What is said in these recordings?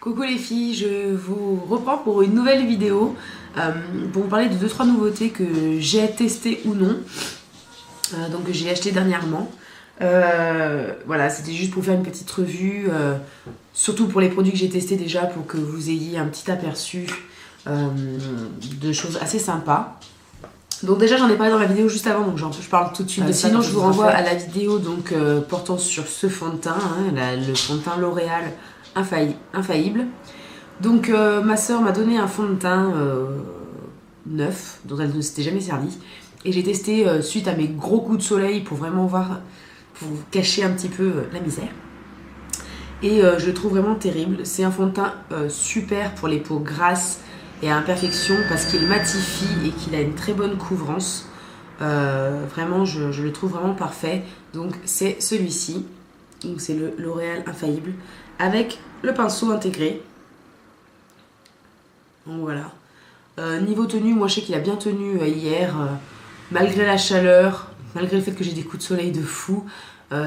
Coucou les filles, je vous reprends pour une nouvelle vidéo pour vous parler de 2-3 nouveautés que j'ai testées ou non, donc que j'ai acheté dernièrement. Voilà, c'était juste pour faire une petite revue, surtout pour les produits que j'ai testés déjà, pour que vous ayez un petit aperçu de choses assez sympas. Donc déjà j'en ai parlé dans la vidéo juste avant, donc je parle tout de suite de ça. Sinon je vous renvoie à la vidéo donc, portant sur ce fond de teint, le fond de teint L'Oréal Infaillible. Donc ma soeur m'a donné un fond de teint neuf, dont elle ne s'était jamais servie. Et j'ai testé suite à mes gros coups de soleil pour vraiment voir, pour cacher un petit peu la misère. Et je le trouve vraiment terrible. C'est un fond de teint super pour les peaux grasses et à imperfection parce qu'il matifie et qu'il a une très bonne couvrance. Vraiment, je le trouve vraiment parfait. Donc c'est celui-ci. Donc c'est le L'Oréal Infaillible avec le pinceau intégré. Donc voilà. Niveau tenue, moi je sais qu'il a bien tenu hier, malgré la chaleur, malgré le fait que j'ai des coups de soleil de fou.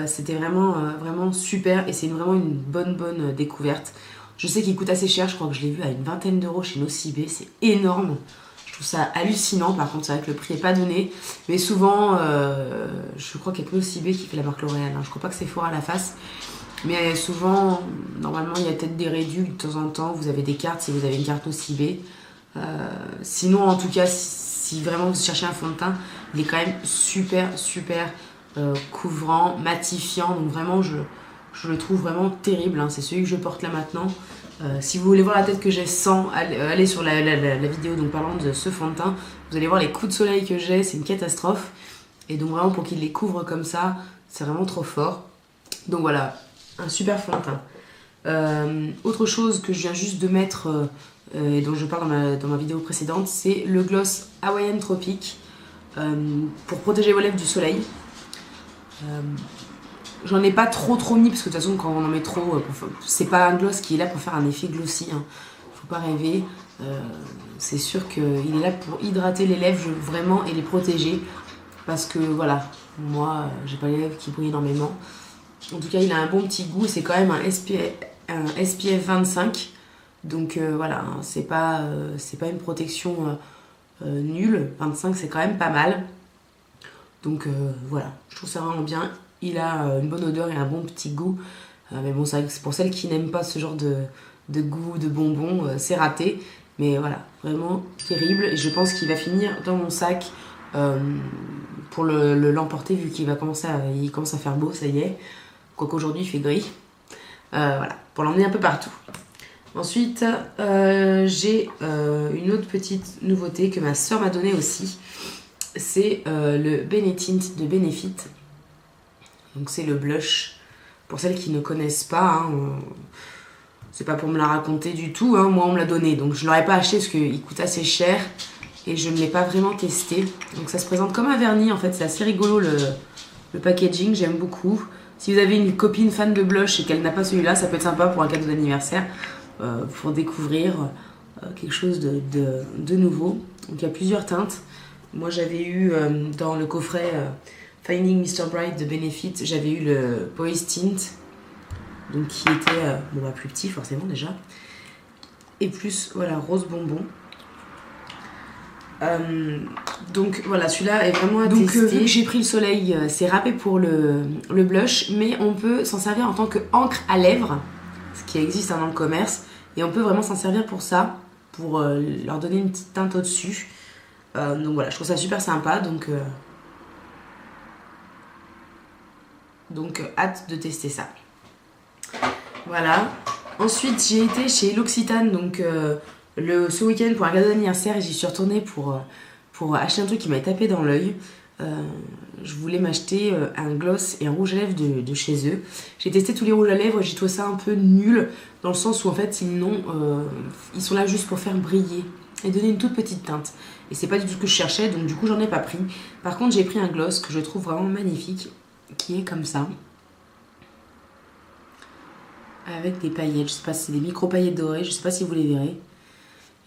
C'était vraiment super et c'est vraiment une bonne découverte. Je sais qu'il coûte assez cher, je crois que je l'ai vu à une vingtaine d'euros chez Nocibé, c'est énorme. Je trouve ça hallucinant, par contre c'est vrai que le prix n'est pas donné. Mais souvent, je crois qu'il n'y a que Nocibé qui fait la marque L'Oréal, je crois pas que c'est fort à la face. Mais souvent, normalement il y a peut-être des réducs de temps en temps, vous avez des cartes si vous avez une carte Nocibé. Sinon en tout cas, si vraiment vous cherchez un fond de teint, il est quand même super couvrant, matifiant, donc vraiment je le trouve vraiment terrible, c'est celui que je porte là maintenant. Si vous voulez voir la tête que j'ai sans, allez sur la vidéo donc parlant de ce fond de teint, vous allez voir les coups de soleil que j'ai, c'est une catastrophe. Et donc vraiment pour qu'il les couvre comme ça, c'est vraiment trop fort. Donc voilà, un super fond de teint. Autre chose que je viens juste de mettre et dont je parle dans ma vidéo précédente, c'est le gloss Hawaiian Tropic pour protéger vos lèvres du soleil. J'en ai pas trop mis parce que de toute façon quand on en met trop, c'est pas un gloss qui est là pour faire un effet glossy, faut pas rêver. C'est sûr qu'il est là pour hydrater les lèvres vraiment et les protéger parce que voilà, moi j'ai pas les lèvres qui brillent énormément. En tout cas il a un bon petit goût, c'est quand même un SPF 25, donc voilà, c'est pas une protection nulle. 25 c'est quand même pas mal, donc voilà, je trouve ça vraiment bien. Il a une bonne odeur et un bon petit goût, mais bon c'est vrai que pour celles qui n'aiment pas ce genre de goût de bonbons, c'est raté, mais voilà, vraiment terrible. Et je pense qu'il va finir dans mon sac pour l'emporter vu qu'il commence à faire beau, ça y est. Quoique aujourd'hui il fait gris. Voilà, pour l'emmener un peu partout. Ensuite, j'ai une autre petite nouveauté que ma soeur m'a donnée aussi. C'est le Benetint de Benefit. Donc c'est le blush. Pour celles qui ne connaissent pas, c'est pas pour me la raconter du tout. Moi on me l'a donné, donc je l'aurais pas acheté parce qu'il coûte assez cher. Et je ne l'ai pas vraiment testé. Donc ça se présente comme un vernis en fait, c'est assez rigolo le packaging, j'aime beaucoup. Si vous avez une copine fan de blush et qu'elle n'a pas celui-là, ça peut être sympa pour un cadeau d'anniversaire, pour découvrir quelque chose de nouveau. Donc il y a plusieurs teintes. Moi j'avais eu dans le coffret Finding Mr. Bright de Benefit, j'avais eu le Poise Tint, donc qui était plus petit forcément déjà, et plus voilà rose bonbon. Donc voilà, celui-là est vraiment à tester. Vu que j'ai pris le soleil, c'est râpé pour le blush, mais on peut s'en servir en tant qu'encre à lèvres, ce qui existe dans le commerce, et on peut vraiment s'en servir pour ça, pour leur donner une petite teinte au-dessus. Donc voilà, je trouve ça super sympa, donc hâte de tester ça. Voilà. Ensuite j'ai été chez L'Occitane donc ce week-end pour un cadeau d'anniversaire et j'y suis retournée pour acheter un truc qui m'avait tapé dans l'œil. Je voulais m'acheter un gloss et un rouge à lèvres de chez eux. J'ai testé tous les rouges à lèvres et j'ai trouvé ça un peu nul dans le sens où en fait ils sont là juste pour faire briller et donner une toute petite teinte. Et c'est pas du tout ce que je cherchais, donc du coup j'en ai pas pris. Par contre j'ai pris un gloss que je trouve vraiment magnifique, qui est comme ça. Avec des paillettes, je sais pas si c'est des micro paillettes dorées, je sais pas si vous les verrez.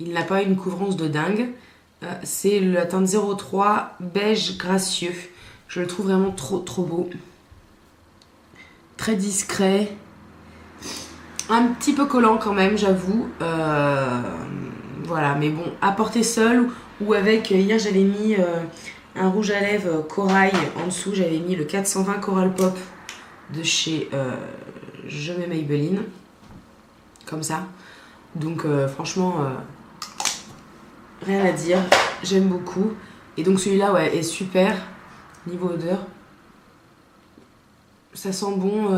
Il n'a pas une couvrance de dingue. C'est la teinte 03 beige gracieux. Je le trouve vraiment trop beau. Très discret. Un petit peu collant quand même, j'avoue. Voilà, mais bon, à porter seul ou avec... Hier, j'avais mis un rouge à lèvres corail. En dessous, j'avais mis le 420 Coral Pop de chez Je mets Maybelline. Comme ça. Donc, franchement, rien à dire. J'aime beaucoup. Et donc, celui-là, ouais, est super. Niveau odeur. Ça sent bon...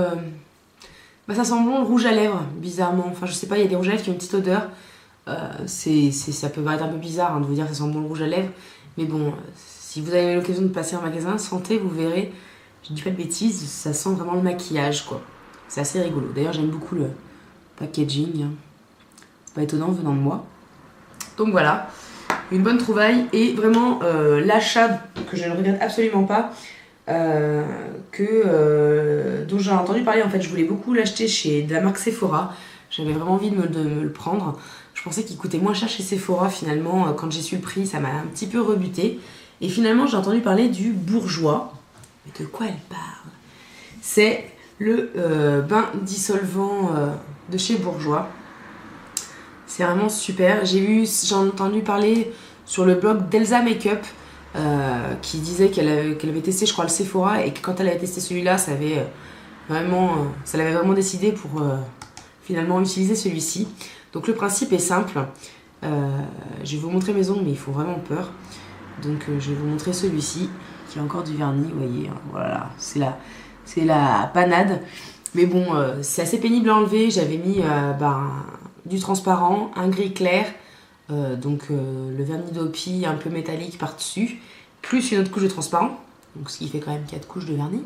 ça sent bon le rouge à lèvres, bizarrement. Enfin, je sais pas, il y a des rouges à lèvres qui ont une petite odeur. Ça peut paraître un peu bizarre de vous dire que ça sent bon le rouge à lèvres. Mais bon, si vous avez l'occasion de passer en magasin, sentez, vous verrez. Je dis pas de bêtises, ça sent vraiment le maquillage, quoi. C'est assez rigolo. D'ailleurs, j'aime beaucoup le packaging. C'est pas étonnant venant de moi. Donc voilà, une bonne trouvaille. Et vraiment, l'achat que je ne regrette absolument pas. Dont j'ai entendu parler. En fait, je voulais beaucoup l'acheter chez de la marque Sephora. J'avais vraiment envie de me le prendre. Je pensais qu'il coûtait moins cher chez Sephora. Finalement, quand j'ai su le prix, ça m'a un petit peu rebuté. Et finalement, j'ai entendu parler du Bourjois. Mais de quoi elle parle? C'est le bain dissolvant de chez Bourjois. C'est vraiment super. J'ai entendu parler sur le blog d'Elsa Makeup qui disait qu'elle avait testé, je crois, le Sephora, et que quand elle avait testé celui-là, ça l'avait vraiment décidé pour finalement utiliser celui-ci. Donc le principe est simple. Je vais vous montrer mes ongles, mais il faut vraiment peur. Donc je vais vous montrer celui-ci qui a encore du vernis, vous voyez. Voilà, c'est la panade. Mais bon, c'est assez pénible à enlever. J'avais mis du transparent, un gris clair. Le vernis d'Opi un peu métallique par-dessus, plus une autre couche de transparent, donc ce qui fait quand même 4 couches de vernis.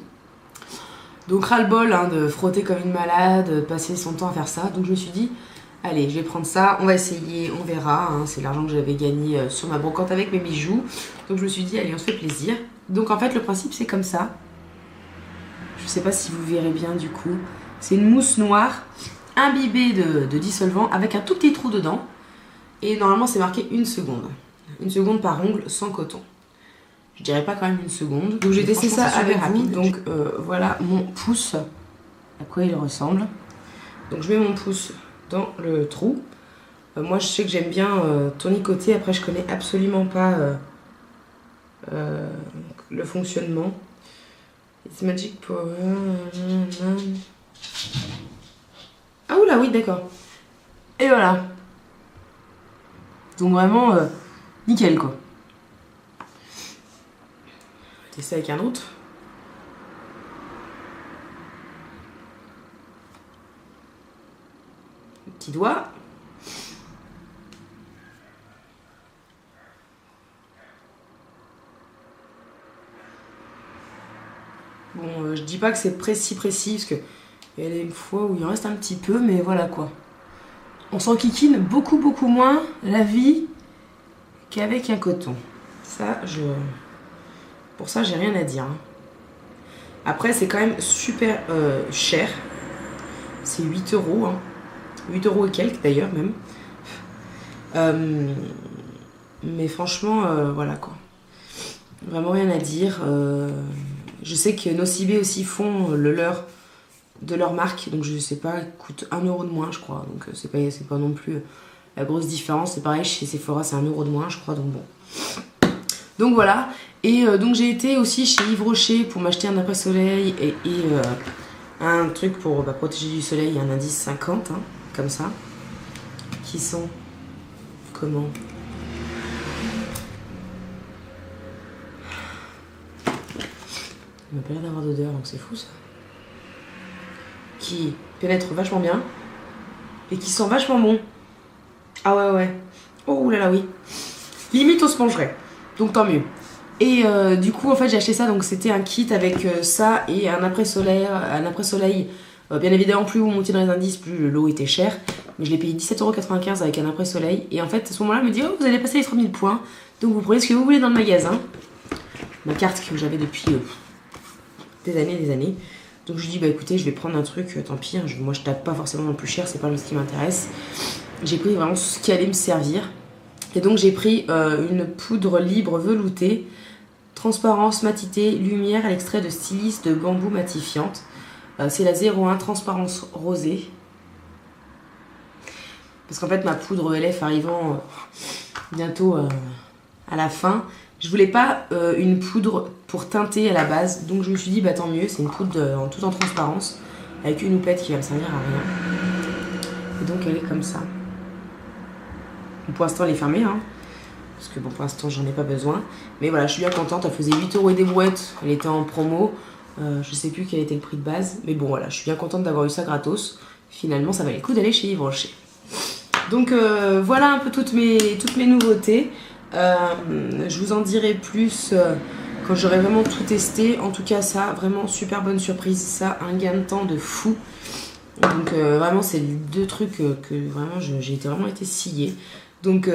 Donc ras-le-bol de frotter comme une malade, passer son temps à faire ça. Donc je me suis dit, allez, je vais prendre ça, on va essayer, on verra. C'est l'argent que j'avais gagné sur ma brocante avec mes bijoux. Donc je me suis dit, allez, on se fait plaisir. Donc en fait, le principe, c'est comme ça. Je sais pas si vous verrez bien du coup. C'est une mousse noire imbibée de dissolvant avec un tout petit trou dedans. Et normalement, c'est marqué 1 seconde. 1 seconde par ongle sans coton. Je dirais pas quand même 1 seconde. Donc j'ai testé ça avec vous. Donc voilà mon pouce. À quoi il ressemble. Donc je mets mon pouce dans le trou. Moi, je sais que j'aime bien tournicoter. Après, je connais absolument pas le fonctionnement. It's magic power. Ah oula, oui, d'accord. Et voilà. Donc vraiment, nickel quoi. On va tester avec un autre. Petit doigt. Bon, je dis pas que c'est précis, parce que il y a des fois où il en reste un petit peu, mais voilà quoi. On s'enquiquine beaucoup moins la vie qu'avec un coton. Pour ça, j'ai rien à dire. Après, c'est quand même super cher. C'est 8 €. 8 € et quelques d'ailleurs même. Mais franchement, voilà quoi. Vraiment rien à dire. Je sais que Nocibé aussi font le leur de leur marque, donc je sais pas, coûte 1 € de moins je crois, donc c'est pas non plus la grosse différence. C'est pareil chez Sephora, c'est 1 € de moins je crois, donc bon. Donc voilà, et donc j'ai été aussi chez Yves Rocher pour m'acheter un après-soleil et un truc pour protéger du soleil, un indice 50, comme ça, qui sont comment? Il m'a pas l'air d'avoir d'odeur, donc c'est fou ça. Qui pénètre vachement bien et qui sent vachement bon. Ah ouais. Oh là là, oui. Limite on se pencherait. Donc tant mieux. Et du coup en fait j'ai acheté ça, donc c'était un kit avec ça et un après-soleil. Bien évidemment, plus vous montiez dans les indices, plus le lot était cher. Mais je l'ai payé 17,95 € avec un après-soleil. Et en fait à ce moment-là, elle me dit, oh vous allez passer les 3000 points. Donc vous prenez ce que vous voulez dans le magasin. Ma carte que j'avais depuis des années. Donc je lui dis, bah écoutez, je vais prendre un truc, tant pis, moi je tape pas forcément le plus cher, c'est pas ce qui m'intéresse. J'ai pris vraiment ce qui allait me servir. Et donc j'ai pris une poudre libre veloutée, transparence, matité, lumière à l'extrait de styliste de bambou matifiante. C'est la 01 transparence rosée. Parce qu'en fait ma poudre ELF arrivant bientôt à la fin, je voulais pas une poudre pour teinter à la base, donc je me suis dit bah tant mieux, c'est une poudre tout en transparence avec une houppette qui va me servir à rien. Et donc elle est comme ça. Pour l'instant elle est fermée hein, parce que bon pour l'instant j'en ai pas besoin, mais voilà je suis bien contente. Elle faisait 8€ et des brouettes, elle était en promo, je sais plus quel était le prix de base, mais bon voilà je suis bien contente d'avoir eu ça gratos. Finalement ça valait le coup d'aller chez Yves Rocher. Donc voilà un peu toutes mes nouveautés. Je vous en dirai plus quand j'aurai vraiment tout testé. En tout cas ça, vraiment super bonne surprise. Ça, un gain de temps de fou. Donc vraiment c'est les deux trucs que vraiment j'ai vraiment été sciée. Donc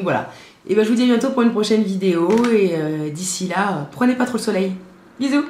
voilà. Et ben je vous dis à bientôt pour une prochaine vidéo. Et d'ici là, prenez pas trop le soleil. Bisous.